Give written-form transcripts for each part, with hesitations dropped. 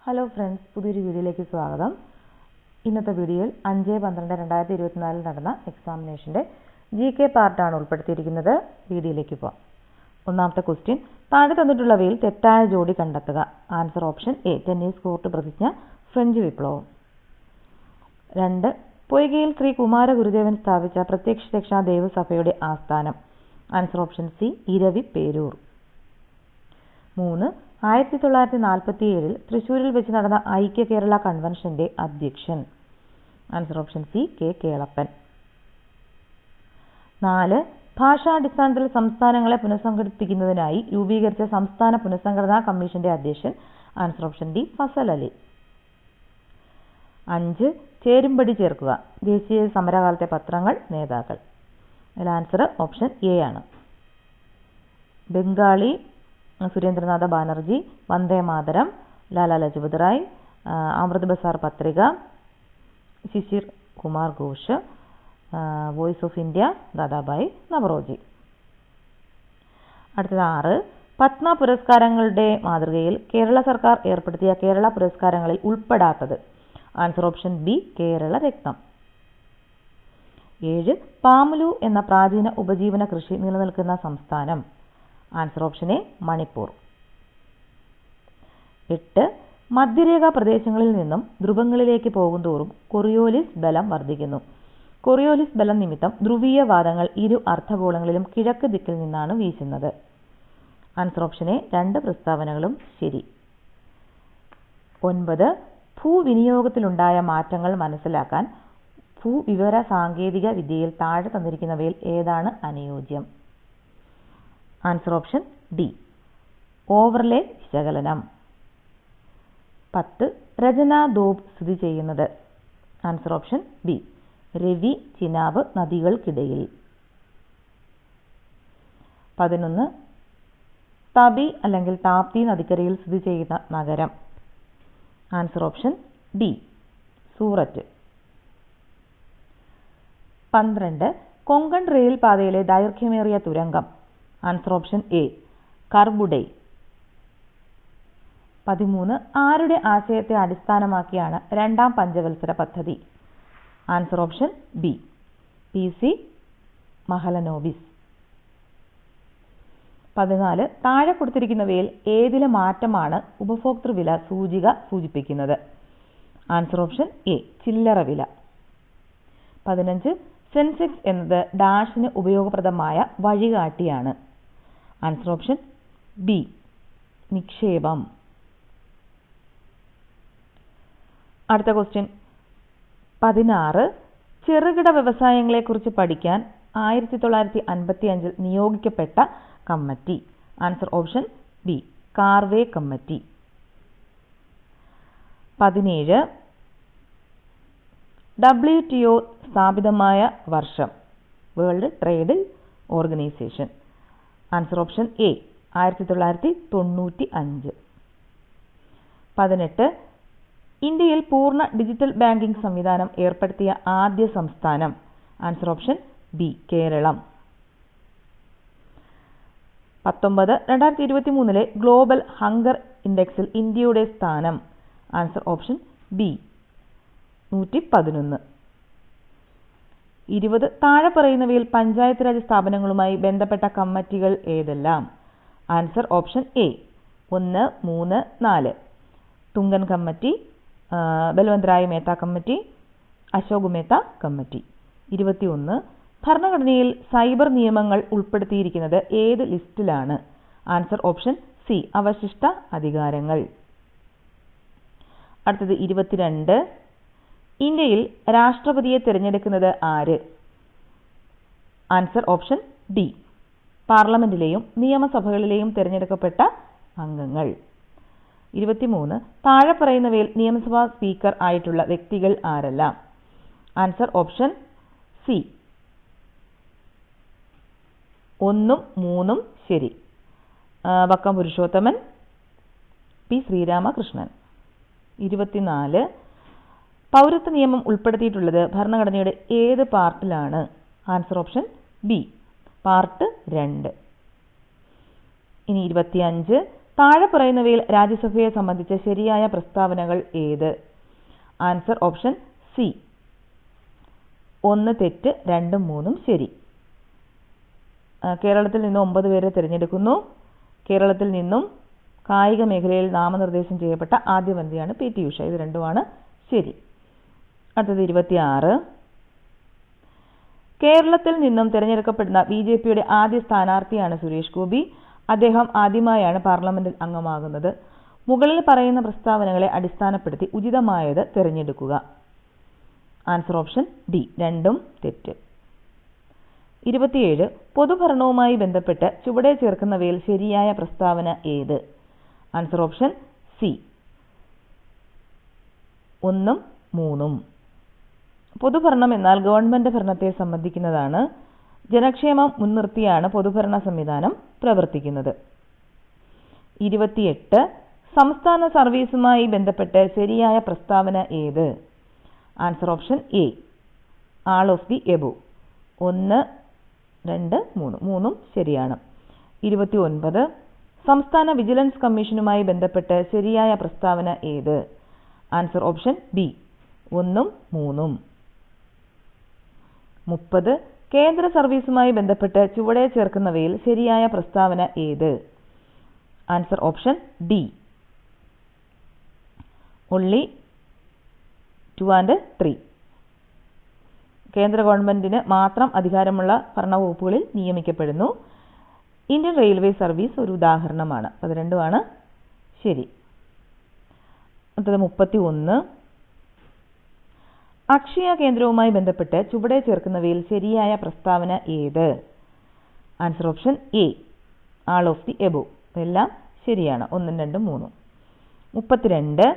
Hello friends, പുതിയൊരു വീഡിയോയിലേക്ക് സ്വാഗതം. ഇന്നത്തെ വീഡിയോയിൽ 5/12/2024 നടന്ന എക്സാമിനേഷൻ്റെ GK പാർട്ടാണ് ഉൾപ്പെടുത്തിയിരിക്കുന്നത്. വീഡിയോയിലേക്ക് പോകാം. ഒന്നാമത്തെ ക്വസ്റ്റ്യൻ, താഴെ തന്നിട്ടുള്ളവയിൽ തെറ്റായ ജോഡി കണ്ടെത്തുക. Answer option A, tennis court പ്രതിജ്ഞ, ഫ്രഞ്ച് വിപ്ലവം. 2, പൊയ്കയിൽ ശ്രീ കുമാര ഗുരുദേവൻ സ്ഥാപിച്ച പ്രത്യക്ഷ രക്ഷാ ദേവസഭയുടെ ആസ്ഥാനം. Answer option C, Eraviperoor. 3, 1947 തൃശ്ശൂരിൽ വെച്ച് നടന്ന ഐക്യ കേരള കൺവെൻഷന്റെ അധ്യക്ഷൻ. Answer option C, K Kelappan. 4, ഭാഷാടിസ്ഥാനത്തിൽ സംസ്ഥാനങ്ങളെ പുനഃസംഘടിപ്പിക്കുന്നതിനായി രൂപീകരിച്ച സംസ്ഥാന പുനഃസംഘടനാ കമ്മീഷന്റെ അധ്യക്ഷൻ. Answer option D, Fazal Ali. 5, ചേരുംപടി ചേർക്കുക. ദേശീയ സമരകാലത്തെ പത്രങ്ങൾ, നേതാക്കൾ. അതിൽ ആൻസർ ഓപ്ഷൻ എ ആണ്. Bengali Surendranath Banerjee, Vande Mataram Lala Lajpat Rai, Amrit Bazar Patrika Sisir Kumar Ghosh, Voice of India Dadabhai Naoroji. അടുത്തത് 6, പത്മ പുരസ്കാരങ്ങളുടെ മാതൃകയിൽ കേരള സർക്കാർ ഏർപ്പെടുത്തിയ കേരള പുരസ്കാരങ്ങളിൽ ഉൾപ്പെടാത്തത്. Answer option B, Kerala Ratnam. 7, Pamulu എന്ന പ്രാചീന ഉപജീവന കൃഷി നിലനിൽക്കുന്ന സംസ്ഥാനം. Answer option A, Manipur. 8, മധ്യരേഖാ പ്രദേശങ്ങളിൽ നിന്നും ധ്രുവങ്ങളിലേക്ക് പോകുന്തോറും കൊറിയോലിസ് ബലം വർദ്ധിക്കുന്നു. കൊറിയോലിസ് ബലം നിമിത്തം ധ്രുവീയ വാദങ്ങൾ ഇരു അർദ്ധഗോളങ്ങളിലും കിഴക്ക് ദിക്കിൽ നിന്നാണ് വീശുന്നത്. ആൻസർ ഓപ്ഷൻ എ, 2 പ്രസ്താവനകളും ശരി. 9, ഭൂവിനിയോഗത്തിലുണ്ടായ മാറ്റങ്ങൾ മനസ്സിലാക്കാൻ ഭൂവിവര സാങ്കേതിക വിദ്യയിൽ താഴെ തന്നിരിക്കുന്നവയിൽ ഏതാണ് അനുയോജ്യം. ആൻസർ ഓപ്ഷൻ ഡി, ഓവർലേ വിശകലനം. 10, രചനാ ദ്വീപ് സ്ഥിതി ചെയ്യുന്നത്. Answer option B, Ravi Chenab നദികൾക്കിടയിൽ. 11, തപി അല്ലെങ്കിൽ താപ്തി നദിക്കരയിൽ സ്ഥിതി ചെയ്യുന്ന നഗരം. Answer option D, Surat. 12, Konkan rail പാതയിലെ ദൈർഘ്യമേറിയ തുരങ്കം. Answer option A, കർബുഡൈ. 13, ആരുടെ ആശയത്തെ അടിസ്ഥാനമാക്കിയാണ് രണ്ടാം പഞ്ചവത്സര പദ്ധതി. Answer option B, PC Mahalanobis. 14, താഴെ കൊടുത്തിരിക്കുന്നവയിൽ ഏതിലെ മാറ്റമാണ് ഉപഭോക്തൃവില സൂചിക സൂചിപ്പിക്കുന്നത്. ആൻസർ ഓപ്ഷൻ എ, ചില്ലറ വില. 15, സെൻസെക്സ് എന്നത് ഡാഷിന് ഉപയോഗപ്രദമായ വഴികാട്ടിയാണ്. ആൻസർ ഓപ്ഷൻ ബി, നിക്ഷേപം. അടുത്ത ക്വസ്റ്റ്യൻ 16, ചെറുകിട വ്യവസായങ്ങളെക്കുറിച്ച് പഠിക്കാൻ 1955 നിയോഗിക്കപ്പെട്ട committee. Answer option B, Karve committee. 17, WTO സ്ഥാപിതമായ വർഷം. World Trade Organization. Answer option A, 1995. 18, ഇന്ത്യയിൽ പൂർണ്ണ ഡിജിറ്റൽ ബാങ്കിംഗ് സംവിധാനം ഏർപ്പെടുത്തിയ ആദ്യ സംസ്ഥാനം. Answer option B, Keralam. 19, 2023 Global Hunger ഇൻഡെക്സിൽ ഇന്ത്യയുടെ സ്ഥാനം. Answer option B, 111. 20, താഴെ പറയുന്നവയിൽ പഞ്ചായത്ത് രാജ് സ്ഥാപനങ്ങളുമായി ബന്ധപ്പെട്ട കമ്മിറ്റികൾ ഏതെല്ലാം. Answer option A, 1, 3, 4. Thungon committee, Balwant Rai Mehta committee, Ashok Mehta committee. 21, ഭരണഘടനയിൽ സൈബർ നിയമങ്ങൾ ഉൾപ്പെടുത്തിയിരിക്കുന്നത് ഏത് ലിസ്റ്റിലാണ്. ആൻസർ ഓപ്ഷൻ സി, അവശിഷ്ട അധികാരങ്ങൾ. അടുത്തത് 22, ഇന്ത്യയിൽ രാഷ്ട്രപതിയെ തിരഞ്ഞെടുക്കുന്നത് ആര്. ആൻസർ ഓപ്ഷൻ ഡി, പാർലമെന്റിലെയും നിയമസഭകളിലെയും തിരഞ്ഞെടുക്കപ്പെട്ട അംഗങ്ങൾ. 23, താഴെ പറയുന്നവയിൽ നിയമസഭാ സ്പീക്കർ ആയിട്ടുള്ള വ്യക്തികൾ ആരെല്ലാം. ആൻസർ ഓപ്ഷൻ സി, 1, 3 ശരി. വക്കം പുരുഷോത്തമൻ, പി ശ്രീരാമകൃഷ്ണൻ. 24, പൗരത്വ നിയമം ഉൾപ്പെടുത്തിയിട്ടുള്ളത് ഭരണഘടനയുടെ ഏത് പാർട്ടിലാണ്. Answer option B, part 2. ഇനി 25, താഴെ പറയുന്നവയിൽ രാജ്യസഭയെ സംബന്ധിച്ച ശരിയായ പ്രസ്താവനകൾ ഏത്? Answer option C. 1 തെറ്റ്, 2, 3 ശരി. കേരളത്തിൽ നിന്നും 9 പേരെ തിരഞ്ഞെടുക്കുന്നു. കേരളത്തിൽ നിന്നും കായിക മേഖലയിൽ നാമനിർദ്ദേശം ചെയ്യപ്പെട്ട ആദ്യ വനിതയാണ് പി.ടി. ഉഷ. ഇത് രണ്ടുമാണ് ശരി. അടുത്തത് 26. കേരളത്തിൽ നിന്നും തിരഞ്ഞെടുക്കപ്പെടുന്ന ബി.ജെ.പിയുടെ ആദ്യ സ്ഥാനാർത്ഥിയാണ് സുരേഷ് ഗോപി. അദ്ദേഹം ആദ്യമായാണ് പാർലമെന്റിൽ അംഗമാകുന്നത്. മുകളിൽ പറയുന്ന പ്രസ്താവനകളെ അടിസ്ഥാനപ്പെടുത്തി ഉചിതമായത് തിരഞ്ഞെടുക്കുക. Answer option D. രണ്ടും തെറ്റ്. 27. പൊതുഭരണവുമായി ബന്ധപ്പെട്ട് ചുവടെ ചേർക്കുന്നവയിൽ ശരിയായ പ്രസ്താവന ഏത്? Answer option C. 1, 3. പൊതുഭരണം എന്നാൽ ഗവൺമെന്റ് ഭരണത്തെ സംബന്ധിക്കുന്നതാണ്. ജനക്ഷേമം മുൻനിർത്തിയാണ് പൊതുഭരണ സംവിധാനം പ്രവർത്തിക്കുന്നത്. 28. സംസ്ഥാന സർവീസുമായി ബന്ധപ്പെട്ട് ശരിയായ പ്രസ്താവന ഏത്? Answer option A. All of the above. 1, 2, 3. 3 ശരിയാണ്. 29. സംസ്ഥാന വിജിലൻസ് കമ്മീഷനുമായി ബന്ധപ്പെട്ട് ശരിയായ പ്രസ്താവന ഏത്? Answer option B. 1, 3. 30. കേന്ദ്ര സർവീസുമായി ബന്ധപ്പെട്ട് ചുവടെ ചേർക്കുന്നവയിൽ ശരിയായ പ്രസ്താവന ഏത്? Answer option D. only 2 and 3. കേന്ദ്ര ഗവൺമെന്റിന് മാത്രം അധികാരമുള്ള ഭരണവകുപ്പുകളിൽ നിയമിക്കപ്പെടുന്നു. ഇന്ത്യൻ റെയിൽവേ സർവീസ് ഒരു ഉദാഹരണമാണ്. അത് രണ്ടുമാണ് ശരി. അടുത്തത് 31. അക്ഷയ കേന്ദ്രവുമായി ബന്ധപ്പെട്ട് ചുവടെ ചേർക്കുന്നവയിൽ ശരിയായ പ്രസ്താവന ഏത്? Answer option A. All of the above. ഇതെല്ലാം ശരിയാണ്. 1, 2, 3. 32.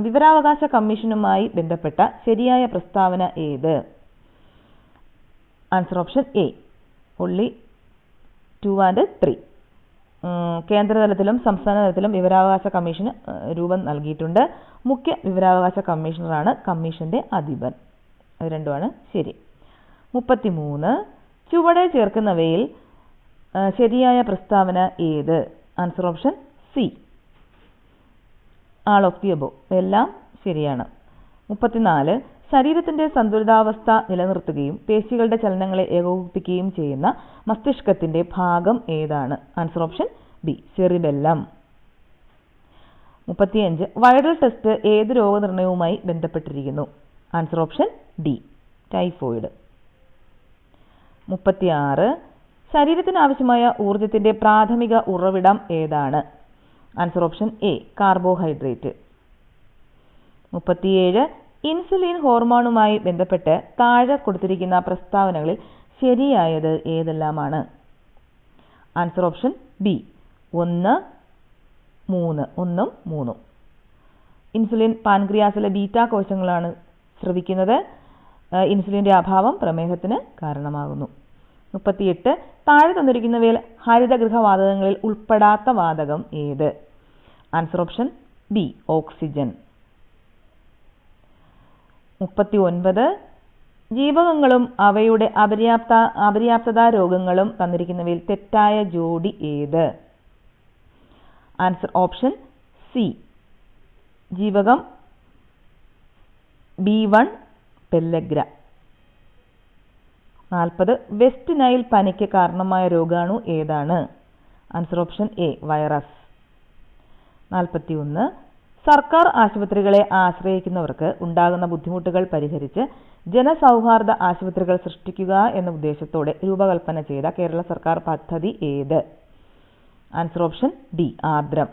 വിവരാവകാശ കമ്മീഷനുമായി ബന്ധപ്പെട്ട ശരിയായ പ്രസ്താവന ഏത്? Answer option A. only 2 and 3. കേന്ദ്രതലത്തിലും സംസ്ഥാന തലത്തിലും വിവരാവകാശ കമ്മീഷന് രൂപം നൽകിയിട്ടുണ്ട്. മുഖ്യ വിവരാവകാശ കമ്മീഷണറാണ് കമ്മീഷന്റെ അധിപൻ. അത് രണ്ടുമാണ് ശരി. 33. ചുവടെ ചേർക്കുന്നവയിൽ ശരിയായ പ്രസ്താവന ഏത്? Answer option C. All of the above. എല്ലാം ശരിയാണ്. 34. ശരീരത്തിന്റെ സന്തുലിതാവസ്ഥ നിലനിർത്തുകയും പേശികളുടെ ചലനങ്ങളെ ഏകോപിപ്പിക്കുകയും ചെയ്യുന്ന മസ്തിഷ്കത്തിന്റെ ഭാഗം ഏതാണ്? Answer option B. Cerebellum. 35. Widal test ഏത് രോഗനിർണയവുമായി ബന്ധപ്പെട്ടിരിക്കുന്നു? Answer option D. ടൈഫോയിഡ്. 36. ശരീരത്തിന് ആവശ്യമായ ഊർജത്തിന്റെ പ്രാഥമിക ഉറവിടം ഏതാണ്? Answer option A. Carbohydrate. 37. Insulin ഹോർമോണുമായി ബന്ധപ്പെട്ട് താഴെ കൊടുത്തിരിക്കുന്ന പ്രസ്താവനകളിൽ ശരിയായത് ഏതെല്ലാമാണ്? Answer option B. 1, 3. 1, 3. ഇൻസുലിൻ പാൻക്രിയാസിലെ ബീറ്റാ കോശങ്ങളാണ് സ്രവിക്കുന്നത്. ഇൻസുലിന്റെ അഭാവം പ്രമേഹത്തിന് കാരണമാകുന്നു. 38. താഴെ തന്നിരിക്കുന്നവയിൽ ഹരിതഗൃഹവാതകങ്ങളിൽ ഉൾപ്പെടാത്ത വാതകം ഏത്? Answer option B. ഓക്സിജൻ. 39. ജീവകങ്ങളും അവയുടെ അപര്യാപ്തതാ രോഗങ്ങളും തന്നിരിക്കുന്നവയിൽ തെറ്റായ ജോഡി ഏത്? Answer option C. ജീവകം B1 പെല്ലഗ്ര. 40. വെസ്റ്റ് നൈൽ പനിക്ക് കാരണമായ രോഗാണു ഏതാണ്? Answer option A. വൈറസ്. 41. സർക്കാർ ആശുപത്രികളെ ആശ്രയിക്കുന്നവർക്ക് ഉണ്ടാകുന്ന ബുദ്ധിമുട്ടുകൾ പരിഹരിച്ച് ജനസൗഹാർദ്ദ ആശുപത്രികൾ സൃഷ്ടിക്കുക എന്ന ഉദ്ദേശത്തോടെ രൂപകൽപ്പന ചെയ്ത കേരള സർക്കാർ പദ്ധതി ഏത്? Answer option D. ആർദ്രം.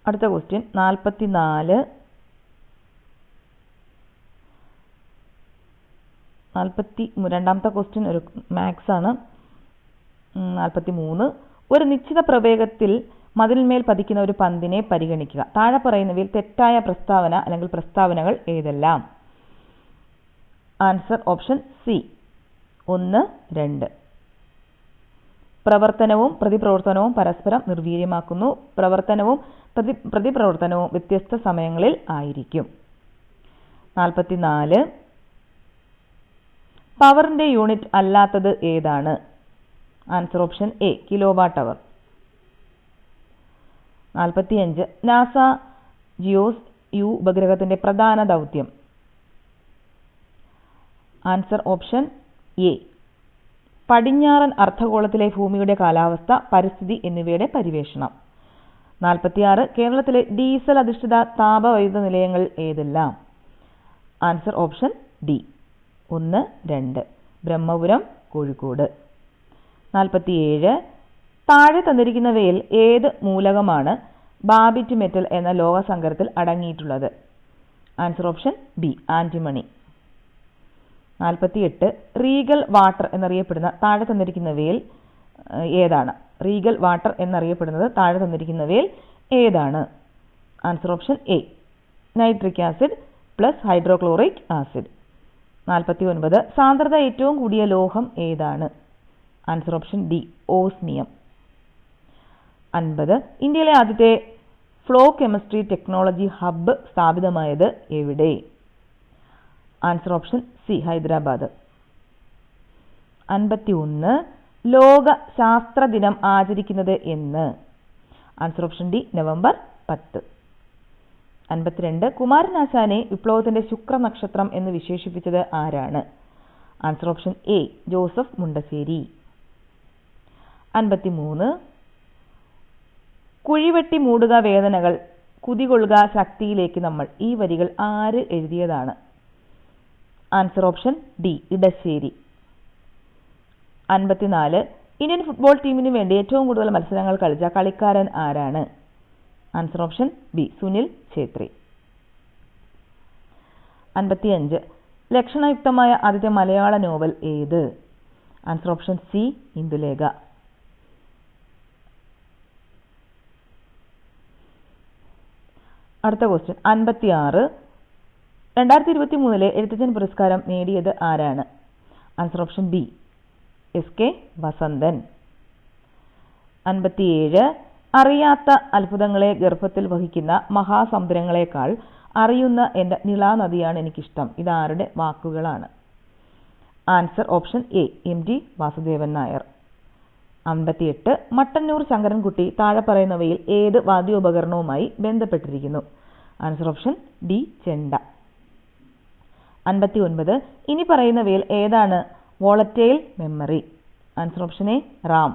അടുത്ത ക്വസ്റ്റ്യൻ 44. 42ാമത്തെ ക്വസ്റ്റ്യൻ ഒരു മാത്സ് ആണ്. 43. ഒരു നിശ്ചിത പ്രവേഗത്തിൽ മതിലിന്മേൽ പതിക്കുന്ന ഒരു പന്തിനെ പരിഗണിക്കുക. താഴെ പറയുന്നവയിൽ തെറ്റായ പ്രസ്താവന അല്ലെങ്കിൽ പ്രസ്താവനകൾ ഏതെല്ലാം? Answer option C. 1, 2. പ്രവർത്തനവും പ്രതിപ്രവർത്തനവും പരസ്പരം നിർവീര്യമാക്കുന്നു. പ്രവർത്തനവും പ്രതിപ്രവർത്തനവും വ്യത്യസ്ത സമയങ്ങളിൽ ആയിരിക്കും. 44. പവറിന്റെ യൂണിറ്റ് അല്ലാത്തത് ഏതാണ്? Answer option A kilowatt hour. 45 NASA GOES U ഉപഗ്രഹത്തിന്റെ പ്രധാന ദൗത്യം. ആൻസർ ഓപ്ഷൻ എ പടിഞ്ഞാറൻ അർദ്ധഗോളത്തിലെ ഭൂമിയുടെ കാലാവസ്ഥ, പരിസ്ഥിതി എന്നിവയുടെ പര്യവേഷണം. 46 കേരളത്തിലെ ഡീസൽ അധിഷ്ഠിത താപവൈദ്യുത നിലയങ്ങൾ ഏതെല്ലാം? Answer option D 1, 2 Brahmapuram, Kozhikode. 47 താഴെ തന്നിരിക്കുന്നവയിൽ ഏത് മൂലകമാണ് ബാബിറ്റ് മെറ്റൽ എന്ന ലോഹസങ്കരത്തിൽ അടങ്ങിയിട്ടുള്ളത്? Answer option B antimony. 48 regal water എന്നറിയപ്പെടുന്ന താഴെ തന്നിരിക്കുന്നവയിൽ ഏതാണ്? റീഗൽ വാട്ടർ എന്നറിയപ്പെടുന്നത് താഴെ തന്നിരിക്കുന്നവയിൽ ഏതാണ്? Answer option A nitric acid plus hydrochloric acid. 49 സാന്ദ്രത ഏറ്റവും കൂടിയ ലോഹം ഏതാണ്? Answer option D osmium. 50 ഇന്ത്യയിലെ ആദ്യത്തെ ഫ്ലോ കെമിസ്ട്രി ടെക്നോളജി ഹബ്ബ് സ്ഥാപിതമായത് എവിടെ? Answer option C Hyderabad. 51 ലോക ശാസ്ത്ര ദിനം ആചരിക്കുന്നത് എന്ന്? Answer option D November 10. 52 കുമാരനാശാനെ വിപ്ലവത്തിന്റെ ശുക്രനക്ഷത്രം എന്ന് വിശേഷിപ്പിച്ചത് ആരാണ്? Answer option A Joseph Mundassery. 53 കുഴിവെട്ടി മൂടുക വേദനകൾ, കുതികൊള്ളുക ശക്തിയിലേക്ക് നമ്മൾ. ഈ വരികൾ ആര് എഴുതിയതാണ്? Answer option D Edasseri. 54 Indian football ടീമിനു വേണ്ടി ഏറ്റവും കൂടുതൽ മത്സരങ്ങൾ കളിച്ച കളിക്കാരൻ ആരാണ്? Answer option B Sunil Chhetri. 55 ലക്ഷണയുക്തമായ ആദ്യത്തെ മലയാള നോവൽ ഏത്? Answer option C Indulekha. അടുത്ത ക്വസ്റ്റ്യൻ 56 2023 എഴുത്തച്ഛൻ പുരസ്കാരം നേടിയത് ആരാണ്? Answer option B SK Vasanthan. 57 അറിയാത്ത അത്ഭുതങ്ങളെ ഗർഭത്തിൽ വഹിക്കുന്ന മഹാസമുദ്രങ്ങളെക്കാൾ അറിയുന്ന എൻ്റെ നിളാനദിയാണ് എനിക്കിഷ്ടം. ഇതാരുടെ വാക്കുകളാണ്? Answer option A MT Vasudevan Nair. 58 Mattannur Sankarankutty താഴെ പറയുന്നവയിൽ ഏത് വാദ്യോപകരണവുമായി ബന്ധപ്പെട്ടിരിക്കുന്നു? ആൻസർ ഓപ്ഷൻ ഡി ചെണ്ട. 59 ഇനി പറയുന്നവയിൽ ഏതാണ് volatile memory? Answer option A Ram.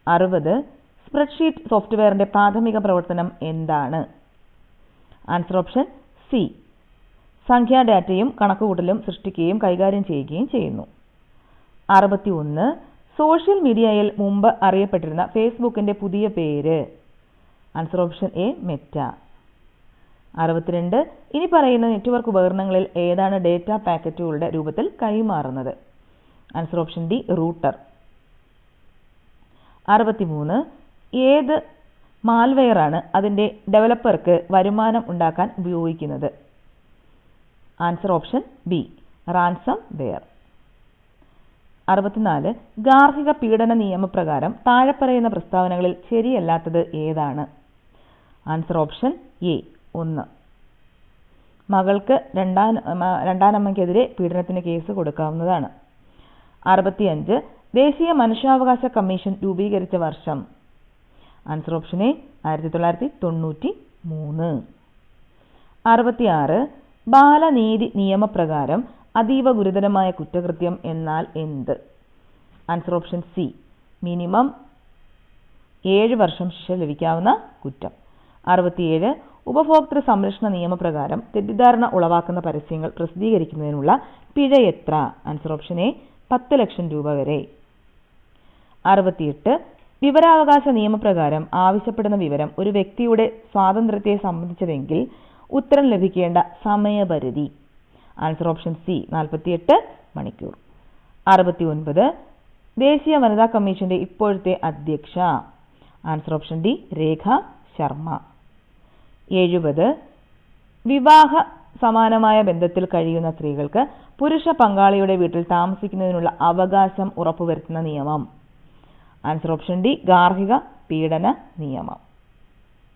60 spreadsheet സോഫ്റ്റ്വെയറിന്റെ പ്രാഥമിക പ്രവർത്തനം എന്താണ്? ആൻസർ ഓപ്ഷൻ സി സംഖ്യാ ഡാറ്റയും കണക്കുകൂട്ടലും സൃഷ്ടിക്കുകയും കൈകാര്യം ചെയ്യുകയും ചെയ്യുന്നു. 61 സോഷ്യൽ മീഡിയയിൽ മുമ്പ് അറിയപ്പെട്ടിരുന്ന ഫേസ്ബുക്കിന്റെ പുതിയ പേര്? Answer option A Meta. 62 ഇനി പറയുന്ന നെറ്റ്വർക്ക് ഉപകരണങ്ങളിൽ ഏതാണ് ഡേറ്റ പാക്കറ്റുകളുടെ രൂപത്തിൽ കൈമാറുന്നത്? Answer option D router. 63 ഏത് മാൽവെയറാണ് അതിൻ്റെ ഡെവലപ്പർക്ക് വരുമാനം ഉണ്ടാക്കാൻ ഉപയോഗിക്കുന്നത്? Answer option B ransomware. 64 ഗാർഹിക പീഡന നിയമപ്രകാരം താഴെ പറയുന്ന പ്രസ്താവനകളിൽ ശരിയല്ലാത്തത് ഏതാണ്? ആൻസർ ഓപ്ഷൻ എ 1 മകൾക്ക് രണ്ടാനമ്മയ്ക്കെതിരെ പീഡനത്തിന് കേസ് കൊടുക്കാവുന്നതാണ്. 65 ദേശീയ മനുഷ്യാവകാശ കമ്മീഷൻ രൂപീകരിച്ച വർഷം? Answer option A 1993. 66 ബാലനീതി നിയമപ്രകാരം അതീവ ഗുരുതരമായ കുറ്റകൃത്യം എന്നാൽ എന്ത്? ആൻസർ ഓപ്ഷൻ സി മിനിമം 7 വർഷം ശിക്ഷ ലഭിക്കാവുന്ന കുറ്റം. 67 ഉപഭോക്തൃ സംരക്ഷണ നിയമപ്രകാരം തെറ്റിദ്ധാരണ ഉളവാക്കുന്ന പരസ്യങ്ങൾ പ്രസിദ്ധീകരിക്കുന്നതിനുള്ള പിഴ എത്ര? ആൻസർ ഓപ്ഷൻ എ 10 ലക്ഷം രൂപ വരെ. 68 വിവരാവകാശ നിയമപ്രകാരം ആവശ്യപ്പെടുന്ന വിവരം ഒരു വ്യക്തിയുടെ സ്വാതന്ത്ര്യത്തെ സംബന്ധിച്ചതെങ്കിൽ ഉത്തരം ലഭിക്കേണ്ട സമയപരിധി? ആൻസർ ഓപ്ഷൻ സി 48 മണിക്കൂർ. 69 ദേശീയ വനിതാ കമ്മീഷന്റെ ഇപ്പോഴത്തെ അധ്യക്ഷ? ആൻസർ ഓപ്ഷൻ ഡി രേഖ ശർമ്മ. 70 വിവാഹ സമാനമായ ബന്ധത്തിൽ കഴിയുന്ന സ്ത്രീകൾക്ക് പുരുഷ പങ്കാളിയുടെ വീട്ടിൽ താമസിക്കുന്നതിനുള്ള അവകാശം ഉറപ്പുവരുത്തുന്ന നിയമം? ആൻസർ ഓപ്ഷൻ ഡി ഗാർഹിക പീഡന നിയമം.